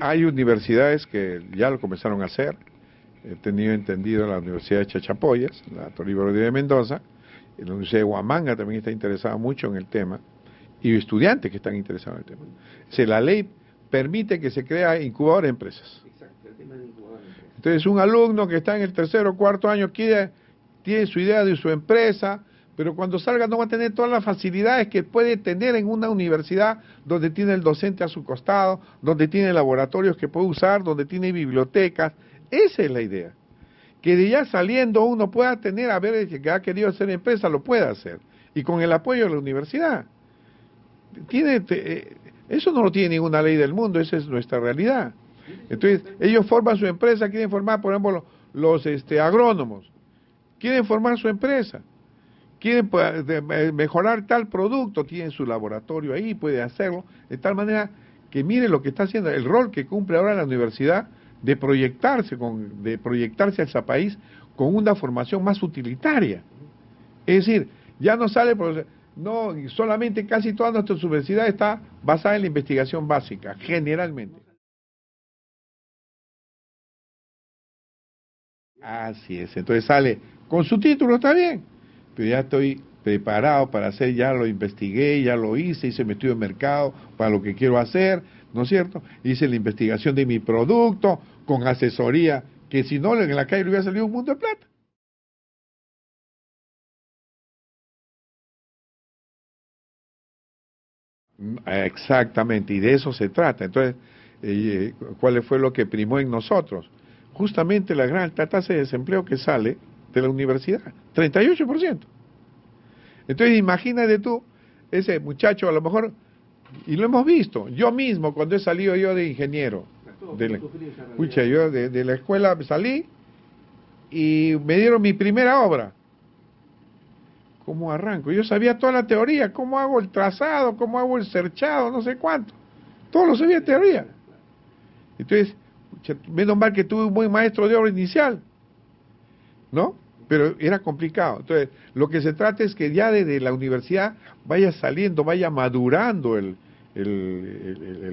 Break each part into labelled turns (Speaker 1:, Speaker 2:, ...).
Speaker 1: Hay universidades que ya lo comenzaron a hacer. He tenido entendido la Universidad de Chachapoyas, la Toribio Rodríguez de Mendoza, y la Universidad de Huamanga también está interesada mucho en el tema, y estudiantes que están interesados en el tema. O sea, la ley permite que se crea incubadores de empresas.
Speaker 2: Exacto, el tema de incubadores de empresas.
Speaker 1: Entonces, un alumno que está en el tercero o cuarto año tiene su idea de su empresa, pero cuando salga no va a tener todas las facilidades que puede tener en una universidad donde tiene el docente a su costado, donde tiene laboratorios que puede usar, donde tiene bibliotecas. Esa es la idea. Que de ya saliendo uno pueda tener, a ver, que ha querido hacer empresa, lo pueda hacer. Y con el apoyo de la universidad. Eso no lo tiene ninguna ley del mundo, esa es nuestra realidad. Entonces, ellos forman su empresa, quieren formar, por ejemplo, los agrónomos, quieren formar su empresa, quieren mejorar tal producto, tienen su laboratorio ahí, puede hacerlo, de tal manera que miren lo que está haciendo, el rol que cumple ahora la universidad de proyectarse hacia el país con una formación más utilitaria. Es decir, ya no sale, no, solamente casi toda nuestra universidad está basada en la investigación básica, generalmente. Así es, entonces sale con su título, está bien, pero ya estoy preparado para hacer, ya lo investigué, ya lo hice mi estudio de mercado para lo que quiero hacer, ¿no es cierto? Hice la investigación de mi producto con asesoría, que si no en la calle le hubiera salido un mundo de plata. Exactamente, y de eso se trata. Entonces, ¿cuál fue lo que primó en nosotros? Justamente la gran alta tasa de desempleo que sale de la universidad, 38%. Entonces, imagínate tú, ese muchacho a lo mejor, y lo hemos visto, yo mismo cuando he salido yo de ingeniero, yo de la escuela salí y me dieron mi primera obra. ¿Cómo arranco? Yo sabía toda la teoría, cómo hago el trazado, cómo hago el cerchado, no sé cuánto. Todo lo sabía teoría. Entonces, menos mal que tuve un buen maestro de obra inicial, ¿no? Pero era complicado. Entonces, lo que se trata es que ya desde la universidad vaya saliendo, vaya madurando el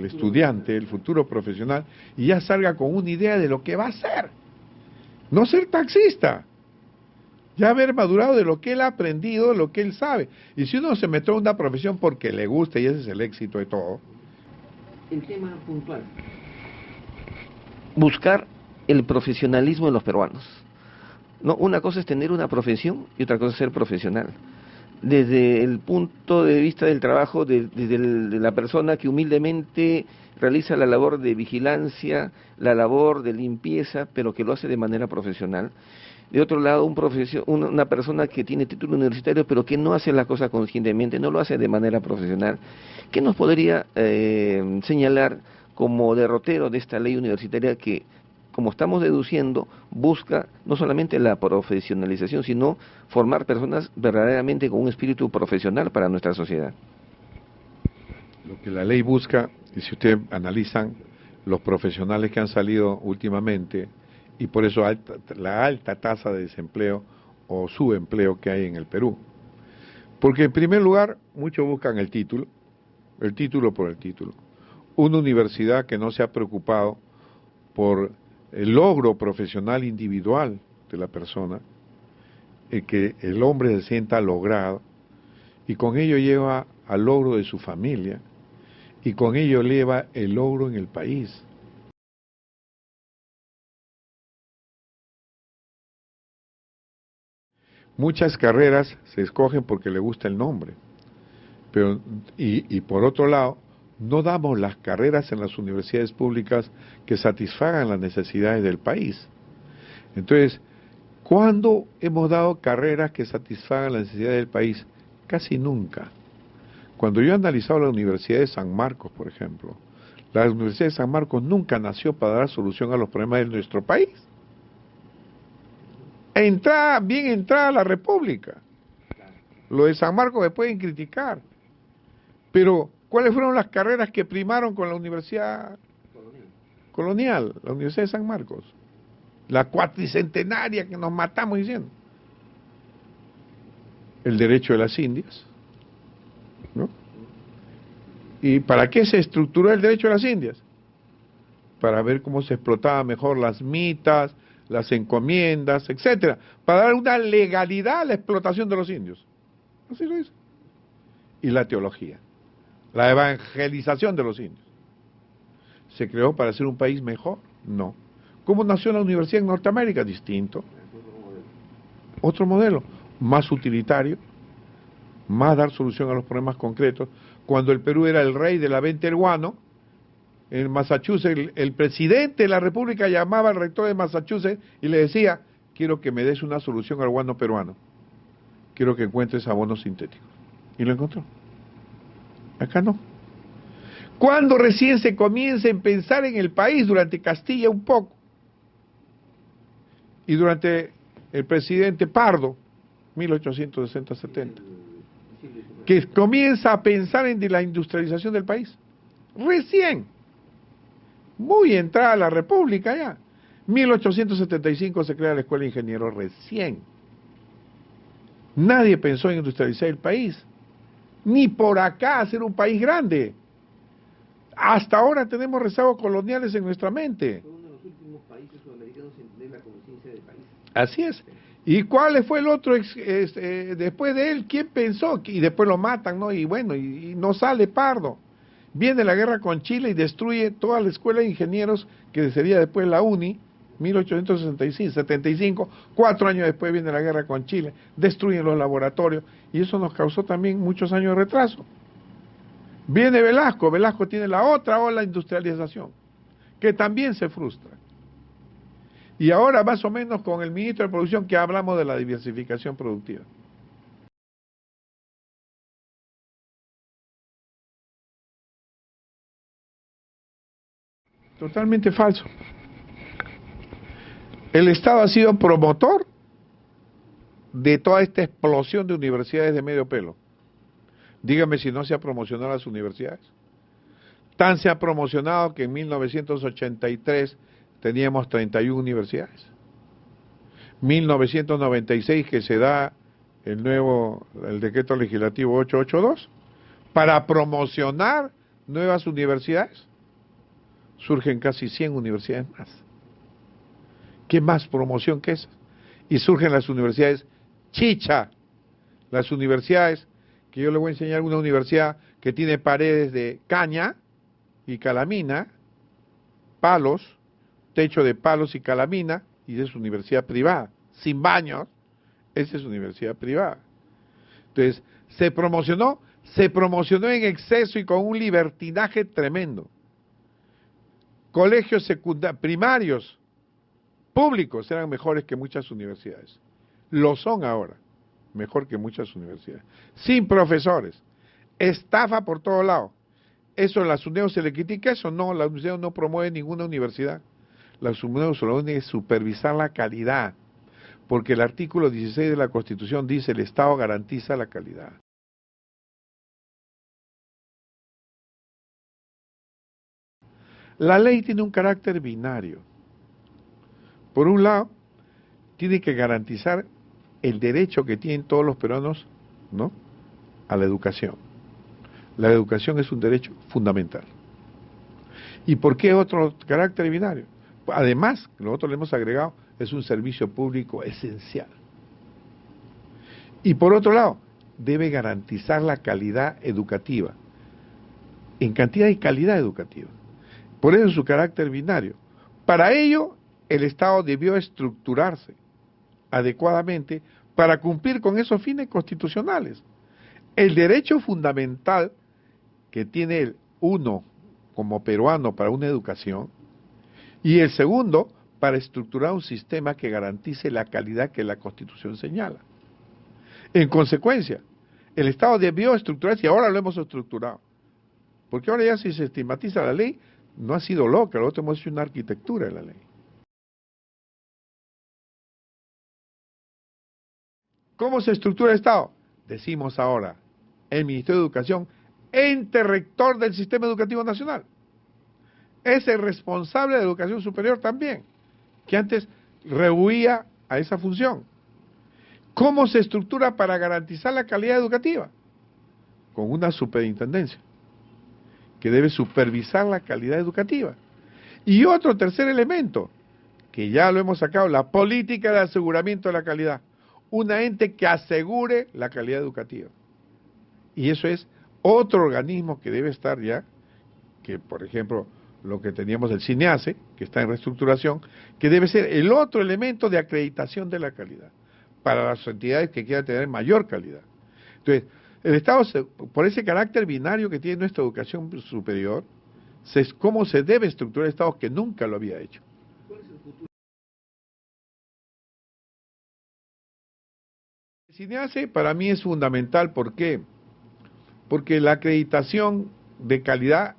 Speaker 1: estudiante, el futuro profesional, y ya salga con una idea de lo que va a hacer. No ser taxista. Ya haber madurado de lo que él ha aprendido, de lo que él sabe. Y si uno se metió en una profesión porque le gusta, y ese es el éxito de todo.
Speaker 2: El tema puntual. Buscar el profesionalismo de los peruanos. No, una cosa es tener una profesión y otra cosa es ser profesional. Desde el punto de vista del trabajo, de la persona que humildemente realiza la labor de vigilancia, la labor de limpieza, pero que lo hace de manera profesional. De otro lado, una persona que tiene título universitario, pero que no hace la cosa conscientemente, no lo hace de manera profesional. ¿Qué nos podría señalar como derrotero de esta ley universitaria que, como estamos deduciendo, busca no solamente la profesionalización, sino formar personas verdaderamente con un espíritu profesional para nuestra sociedad?
Speaker 1: Lo que la ley busca, y si ustedes analizan los profesionales que han salido últimamente, y por eso la alta tasa de desempleo o subempleo que hay en el Perú. Porque en primer lugar, muchos buscan el título por el título. Una universidad que no se ha preocupado por el logro profesional individual de la persona, que el hombre se sienta logrado, y con ello lleva al logro de su familia, y con ello lleva el logro en el país. Muchas carreras se escogen porque le gusta el nombre, pero y por otro lado, no damos las carreras en las universidades públicas que satisfagan las necesidades del país. Entonces, ¿cuándo hemos dado carreras que satisfagan las necesidades del país? Casi nunca. Cuando yo he analizado la Universidad de San Marcos, por ejemplo, la Universidad de San Marcos nunca nació para dar solución a los problemas de nuestro país. Bien entrada la República. Lo de San Marcos se pueden criticar. Pero, ¿cuáles fueron las carreras que primaron con la Universidad Colonial, la Universidad de San Marcos? La cuatricentenaria que nos matamos diciendo. El derecho de las Indias, ¿no? ¿Y para qué se estructuró el derecho de las Indias? para ver cómo se explotaba mejor las mitas, las encomiendas, etcétera, para dar una legalidad a la explotación de los indios. Así lo dice. Y la teología, la evangelización de los indios. ¿Se creó para ser un país mejor? No. ¿Cómo nació la universidad en Norteamérica? Distinto. Otro modelo, más utilitario, más dar solución a los problemas concretos. Cuando el Perú era el rey de la venta del guano, en Massachusetts, el presidente de la República llamaba al rector de Massachusetts y le decía, quiero que me des una solución al guano peruano. Quiero que encuentres abonos sintéticos. Y lo encontró. Acá no. Cuando recién se comienza a pensar en el país, durante Castilla un poco, y durante el presidente Pardo, 1860-70, que comienza a pensar en la industrialización del país. Recién, muy entrada la República ya. 1875 se crea la Escuela de Ingenieros, recién. Nadie pensó en industrializar el país, ni por acá hacer un país grande. Hasta ahora tenemos rezagos coloniales en nuestra mente.
Speaker 2: Fue uno de los últimos países sudamericanos en tener la conciencia del país.
Speaker 1: Así es. ¿Y cuál fue el otro después de él? ¿Quién pensó? Y después lo matan, ¿no? Y bueno, y no sale Pardo. Viene la guerra con Chile y destruye toda la escuela de ingenieros que sería después la UNI, 1875, 4 años después viene la guerra con Chile, destruyen los laboratorios y eso nos causó también muchos años de retraso. Viene Velasco, Velasco tiene la otra ola de industrialización, que también se frustra. Y ahora más o menos con el ministro de Producción que hablamos de la diversificación productiva. Totalmente falso. El Estado ha sido promotor de toda esta explosión de universidades de medio pelo. Dígame si no se ha promocionado las universidades. Tan se ha promocionado que en 1983 teníamos 31 universidades. 1996 que se da el decreto legislativo 882 para promocionar nuevas universidades. Surgen casi 100 universidades más. ¿Qué más promoción que esa? Y surgen las universidades chicha, las universidades que yo le voy a enseñar, una universidad que tiene paredes de caña y calamina, palos, techo de palos y calamina, y es universidad privada, sin baños, esa es universidad privada. Entonces, se promocionó en exceso y con un libertinaje tremendo. Colegios primarios, públicos, eran mejores que muchas universidades. Lo son ahora, mejor que muchas universidades. Sin profesores, estafa por todo lado. ¿Eso a la SUNEDO se le critica? Eso no, la SUNEDO no promueve ninguna universidad. La SUNEDO solo tiene que supervisar la calidad, porque el artículo 16 de la Constitución dice el Estado garantiza la calidad. La ley tiene un carácter binario. Por un lado, tiene que garantizar el derecho que tienen todos los peruanos, ¿no?, a la educación. La educación es un derecho fundamental. ¿Y por qué otro carácter binario? Además, nosotros le hemos agregado, es un servicio público esencial. Y por otro lado, debe garantizar la calidad educativa, en cantidad y calidad educativa. Por eso su carácter binario. Para ello, el Estado debió estructurarse adecuadamente para cumplir con esos fines constitucionales. El derecho fundamental que tiene uno como peruano para una educación y el segundo para estructurar un sistema que garantice la calidad que la Constitución señala. En consecuencia, el Estado debió estructurarse y ahora lo hemos estructurado. Porque ahora ya si se estigmatiza la ley, no ha sido loca, nosotros hemos hecho una arquitectura de la ley. ¿Cómo se estructura el Estado? Decimos ahora, el Ministerio de Educación, ente rector del sistema educativo nacional. Es el responsable de educación superior también, que antes rehuía a esa función. ¿Cómo se estructura para garantizar la calidad educativa? Con una superintendencia, que debe supervisar la calidad educativa. Y otro tercer elemento, que ya lo hemos sacado, la política de aseguramiento de la calidad. Una ente que asegure la calidad educativa. Y eso es otro organismo que debe estar ya, que por ejemplo, lo que teníamos el CINEACE, que está en reestructuración, que debe ser el otro elemento de acreditación de la calidad, para las entidades que quieran tener mayor calidad. Entonces, el Estado, por ese carácter binario que tiene nuestra educación superior, cómo se debe estructurar el Estado que nunca lo había hecho. El CINEACE para mí es fundamental, ¿por qué? Porque la acreditación de calidad,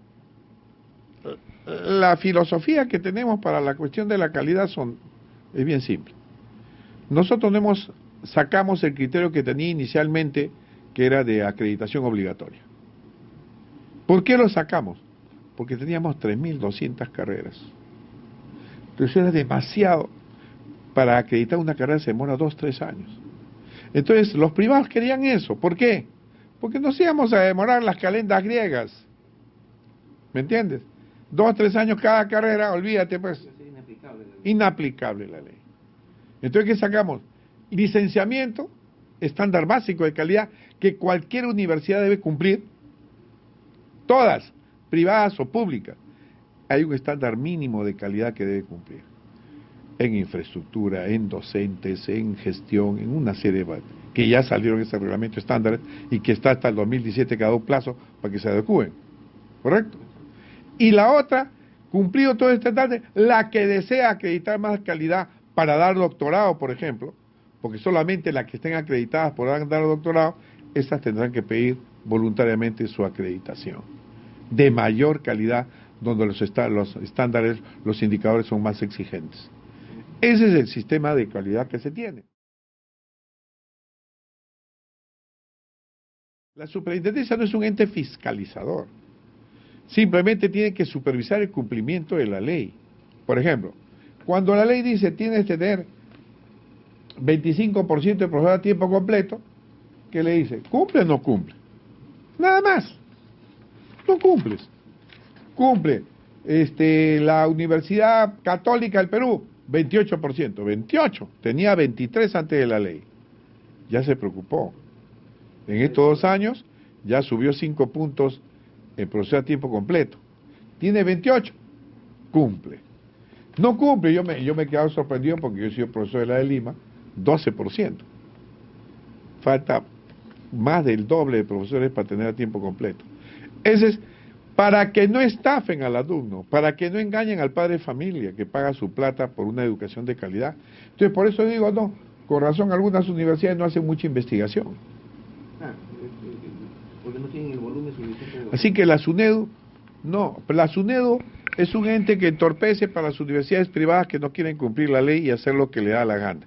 Speaker 1: la filosofía que tenemos para la cuestión de la calidad es bien simple. Nosotros sacamos el criterio que tenía inicialmente, que era de acreditación obligatoria. ¿Por qué lo sacamos? Porque teníamos 3.200 carreras. Entonces era demasiado. Para acreditar una carrera se demora 2-3 años. Entonces los privados querían eso. ¿Por qué? Porque nos íbamos a demorar las calendas griegas. ¿Me entiendes? 2-3 años cada carrera, olvídate pues. Inaplicable la ley. Entonces, ¿qué sacamos? Licenciamiento, estándar básico de calidad, que cualquier universidad debe cumplir, todas, privadas o públicas. Hay un estándar mínimo de calidad que debe cumplir, en infraestructura, en docentes, en gestión, en una serie de que ya salieron ese reglamento estándar y que está hasta el 2017 que ha dado plazo para que se adecúen, ¿correcto? Y la otra, cumplido todo este estándar, la que desea acreditar más calidad para dar doctorado, por ejemplo, porque solamente las que estén acreditadas podrán dar doctorado, esas tendrán que pedir voluntariamente su acreditación de mayor calidad, donde los estándares, los indicadores son más exigentes. Ese es el sistema de calidad que se tiene. La superintendencia no es un ente fiscalizador, simplemente tiene que supervisar el cumplimiento de la ley. Por ejemplo, cuando la ley dice tienes que tener 25% de profesor a tiempo completo, ¿qué le dice? ¿Cumple o no cumple? Nada más. No cumples. Cumple. La Universidad Católica del Perú, 28%. 28. Tenía 23 antes de la ley. Ya se preocupó. En estos 2 años ya subió 5 puntos en profesor a tiempo completo. Tiene 28. Cumple. No cumple, yo me he quedado sorprendido porque yo he sido profesor de la de Lima, 12%. Falta más del doble de profesores para tener a tiempo completo. Ese es para que no estafen al alumno, para que no engañen al padre de familia que paga su plata por una educación de calidad. Entonces, por eso digo, no, con razón algunas universidades no hacen mucha investigación.
Speaker 2: Porque no tienen el volumen suficiente.
Speaker 1: Así que la SUNEDU, no, la SUNEDU es un ente que entorpece para las universidades privadas que no quieren cumplir la ley y hacer lo que le da la gana,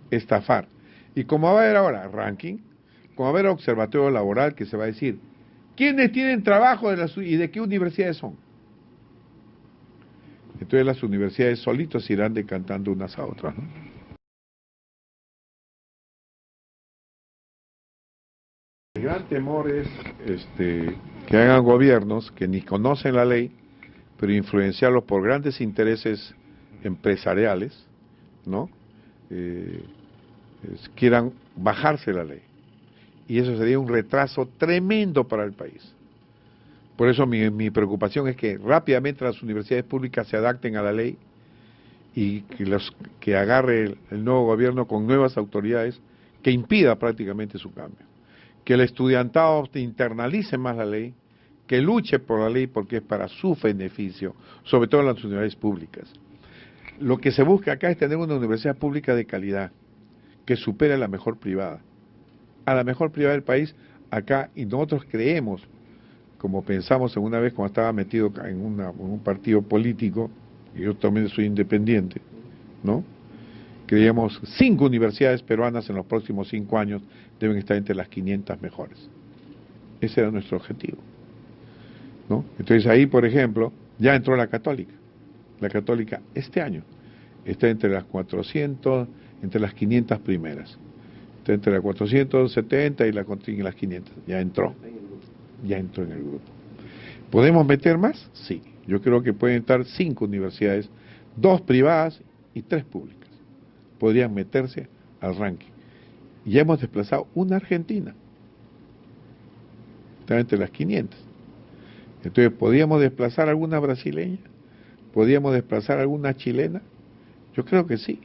Speaker 1: estafar. Y como va a haber ahora ranking, como va a haber observatorio laboral que se va a decir, ¿quiénes tienen trabajo y de qué universidades son? Entonces las universidades solitos irán decantando unas a otras, ¿no? El gran temor es que hagan gobiernos que ni conocen la ley, pero influenciarlos por grandes intereses empresariales, ¿no? Quieran bajarse la ley. Y eso sería un retraso tremendo para el país. Por eso mi preocupación es que rápidamente las universidades públicas se adapten a la ley y que agarre el nuevo gobierno con nuevas autoridades que impida prácticamente su cambio. Que el estudiantado internalice más la ley, que luche por la ley porque es para su beneficio, sobre todo en las universidades públicas. Lo que se busca acá es tener una universidad pública de calidad, que supere a la mejor privada. A la mejor privada del país, acá, y nosotros creemos, como pensamos alguna vez cuando estaba metido en un partido político, y yo también soy independiente, ¿no? Creíamos 5 universidades peruanas en los próximos 5 años deben estar entre las 500 mejores. Ese era nuestro objetivo, ¿no? Entonces ahí, por ejemplo, ya entró la Católica. La Católica este año está entre las 400, entre las 500 primeras. Está entre las 470 y las 500. Ya entró en el grupo. ¿Podemos meter más? Sí. Yo creo que pueden estar 5 universidades, 2 privadas y 3 públicas. Podrían meterse al ranking. Y hemos desplazado una argentina. Está entre las 500. Entonces, ¿podríamos desplazar alguna brasileña? ¿Podríamos desplazar alguna chilena? Yo creo que sí.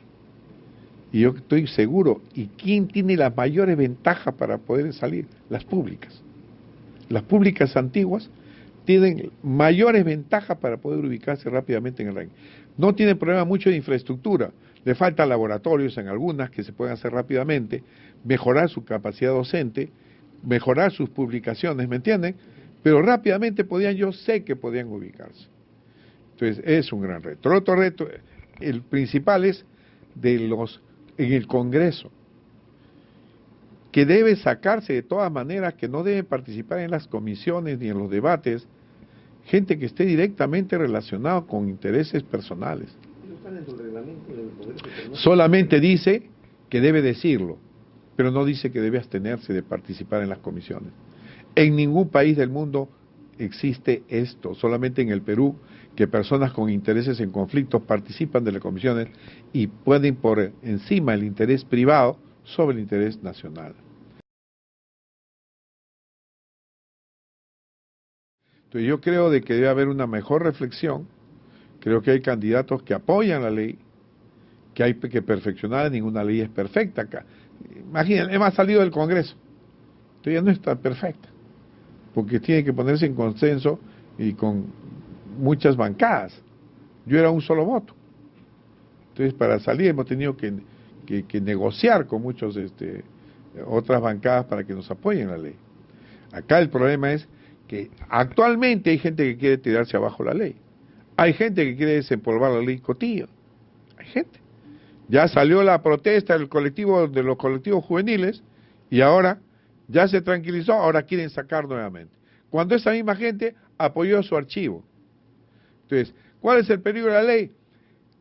Speaker 1: Y yo estoy seguro. ¿Y quién tiene las mayores ventajas para poder salir? Las públicas. Las públicas antiguas tienen mayores ventajas para poder ubicarse rápidamente en el ranking. No tienen problema mucho de infraestructura. Le faltan laboratorios en algunas que se pueden hacer rápidamente, mejorar su capacidad docente, mejorar sus publicaciones, ¿me entienden? Pero rápidamente yo sé que podían ubicarse. Entonces, es un gran reto. El otro reto, el principal es en el Congreso, que debe sacarse de todas maneras, que no debe participar en las comisiones ni en los debates, gente que esté directamente relacionada con intereses personales. Solamente dice que debe decirlo, pero no dice que debe abstenerse de participar en las comisiones. En ningún país del mundo existe esto, solamente en el Perú, que personas con intereses en conflictos participan de las comisiones y pueden por encima el interés privado sobre el interés nacional. Entonces yo creo de que debe haber una mejor reflexión. Creo que hay candidatos que apoyan la ley, que hay que perfeccionar, ninguna ley es perfecta acá. Imagínense, hemos salido del Congreso, entonces ya no está perfecta, porque tiene que ponerse en consenso y con muchas bancadas. Yo era un solo voto. Entonces para salir hemos tenido que negociar con muchos otras bancadas para que nos apoyen la ley. Acá el problema es que actualmente hay gente que quiere tirarse abajo la ley. Hay gente que quiere desempolvar la ley Cotillo. Hay gente. Ya salió la protesta de los colectivos juveniles y ahora ya se tranquilizó, ahora quieren sacar nuevamente. Cuando esa misma gente apoyó su archivo. Entonces, ¿cuál es el peligro de la ley?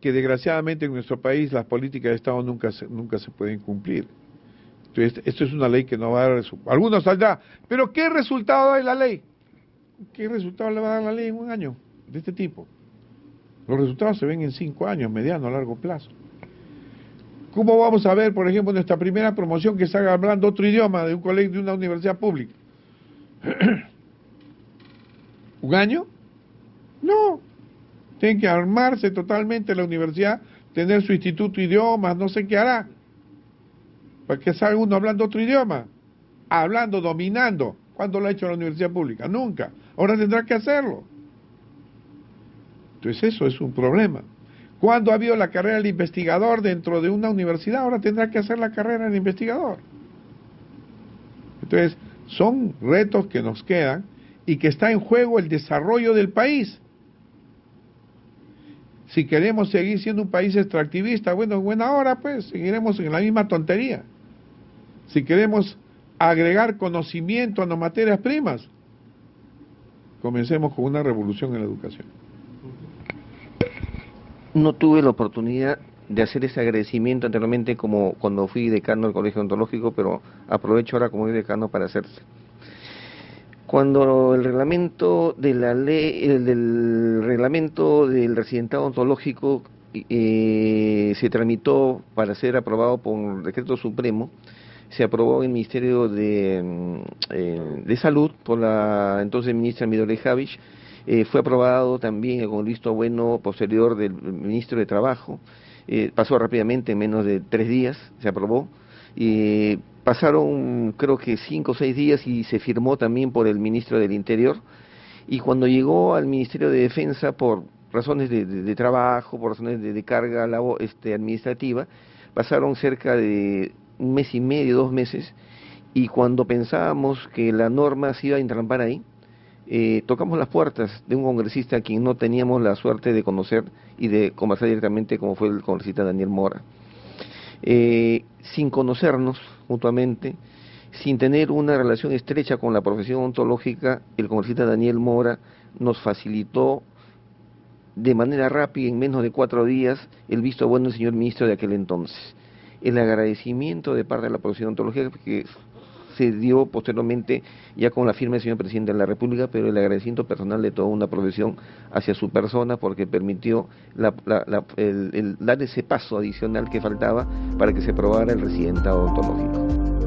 Speaker 1: Que desgraciadamente en nuestro país las políticas de Estado nunca se pueden cumplir. Entonces, esto es una ley que no va a dar resultado. Algunos saldrán, pero ¿qué resultado da la ley? ¿Qué resultado le va a dar la ley en un año de este tipo? Los resultados se ven en 5 años, mediano, a largo plazo. ¿Cómo vamos a ver, por ejemplo, nuestra primera promoción que salga hablando otro idioma de un colegio, de una universidad pública? ¿Un año? No. Tiene que armarse totalmente la universidad, tener su instituto de idiomas, no sé qué hará. Para que salga uno hablando otro idioma. Hablando, dominando. ¿Cuándo lo ha hecho la universidad pública? Nunca. Ahora tendrá que hacerlo. Entonces eso es un problema. ¿Cuándo ha habido la carrera del investigador dentro de una universidad? Ahora tendrá que hacer la carrera del investigador. Entonces, son retos que nos quedan y que está en juego el desarrollo del país. Si queremos seguir siendo un país extractivista, bueno, en buena hora, pues, seguiremos en la misma tontería. Si queremos agregar conocimiento a las materias primas, comencemos con una revolución en la educación.
Speaker 2: No tuve la oportunidad de hacer ese agradecimiento anteriormente como cuando fui decano del Colegio Odontológico, pero aprovecho ahora como decano para hacerlo. Cuando el reglamento de la ley, del reglamento del residentado odontológico se tramitó para ser aprobado por decreto supremo, se aprobó en el Ministerio de Salud por la entonces ministra Midore Javich. Fue aprobado también con el visto bueno posterior del ministro de Trabajo, pasó rápidamente, en menos de 3 días se aprobó, pasaron creo que 5 o 6 días y se firmó también por el ministro del Interior, y cuando llegó al Ministerio de Defensa por razones de trabajo, por razones de carga administrativa, pasaron cerca de 1 mes y medio, 2 meses, y cuando pensábamos que la norma se iba a entrampar ahí, tocamos las puertas de un congresista a quien no teníamos la suerte de conocer y de conversar directamente, como fue el congresista Daniel Mora. Sin conocernos mutuamente, sin tener una relación estrecha con la profesión odontológica, el congresista Daniel Mora nos facilitó de manera rápida, en menos de 4 días, el visto bueno del señor ministro de aquel entonces. El agradecimiento de parte de la profesión odontológica, que se dio posteriormente ya con la firma del señor presidente de la República, pero el agradecimiento personal de toda una profesión hacia su persona, porque permitió el dar ese paso adicional que faltaba para que se aprobara el residentado odontológico.